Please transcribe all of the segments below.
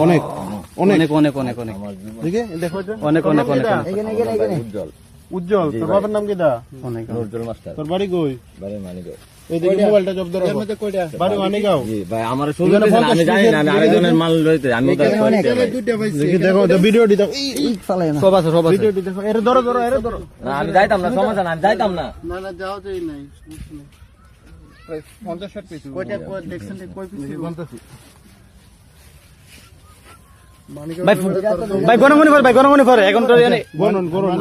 অনেক অনেক অনেক অনেক অনেক দেখে দেখো অনেক অনেক অনেক উজ্জ্বল উজ্জ্বল তোর বাবার নাম কি দা অনেক উজ্জ্বল মাস্টার তোর বাড়ি কই বাড়ি মানিকগঞ্জ এইদিকে মোবাইলটা জব্দ রাখো বাড়ি মানিকগাঁও জি ভাই আমার সুযোগ দিয়েছেন, আমি জানি না, আমি আরেকজনের মাল লইতে আমি তো দেখি দেখো ভিডিওটি দেখো সব আছে সব আছে ভিডিওটি দেখো এর ধরো ধরো এর ধরো না, আমি যাইতাম না, সমস্যা না, আমি যাইতাম না। না না যাও যাই নাই 50-60 পিস কয়টা কই দেখছেন কই পিস বলতেছি ভাই গণমনি পর ভাই গণমনি পর এখন তো জানি গণন গণন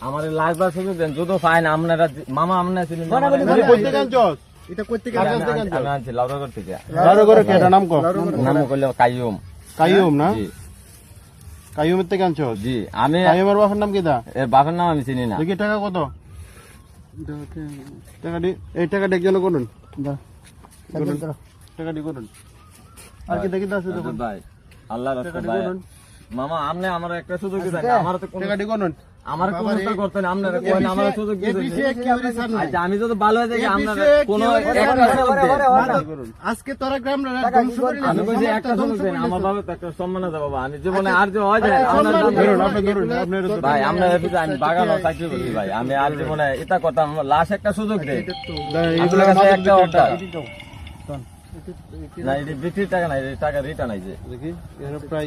আমার লাস্ট বার সুযোগ দেন, যদি ফাইন আপনারা মামা আপনারা ছিলেন না, মানে কই থেকে আনছস এটা কই থেকে আনছস আমি আনছি লাউরাগড় থেকে। লারো করে কেডা নাম কো নাম করলে কাইয়ুম। কাইয়ুম না জি কাইয়ুমের থেকে আনছস জি, আমি কাইয়ুমের বাবার নাম কি দা এর বাপের নাম আমি চিনি না। দেখি টাকা কত টাকাটি এই টাকাটি একজন করুন টাকাটি করুন আর কি দেখি আছে দেখুন ভাই আল্লাহর রাস্তা টাকাটি ভাই করুন মামা আপনি আমার একটা সুযোগ দিবেন, আমার তো কোনো টাকাটি করুন আমার কোনো উত্তর করতে না, আপনারা কোন আমার সুযোগ দিবেন। আচ্ছা আমি যদি ভালো হয়ে যাই আপনারা কোনো একটা সুযোগ দেন। আজকে তোরা গ্রাম ধ্বংস করে আমি কইছি একটা সুযোগ দেন, আমার বাবা তো একটা সম্মান আছে বাবা, আমি জীবনে আর যে হয় যায় আপনার ধরুন আপনি ধরুন আপনার ভাই আমরা এফিতে আমি বাগানো চাকরি করছি ভাই, আমি আর জীবনে এটা করতাম, লাশ একটা সুযোগ দেই আপনার কাছে একটা অর্ডার না, এটা বিক্রির টাকা নাই, টাকা রিটার্ন আইছে। দেখি এর প্রায়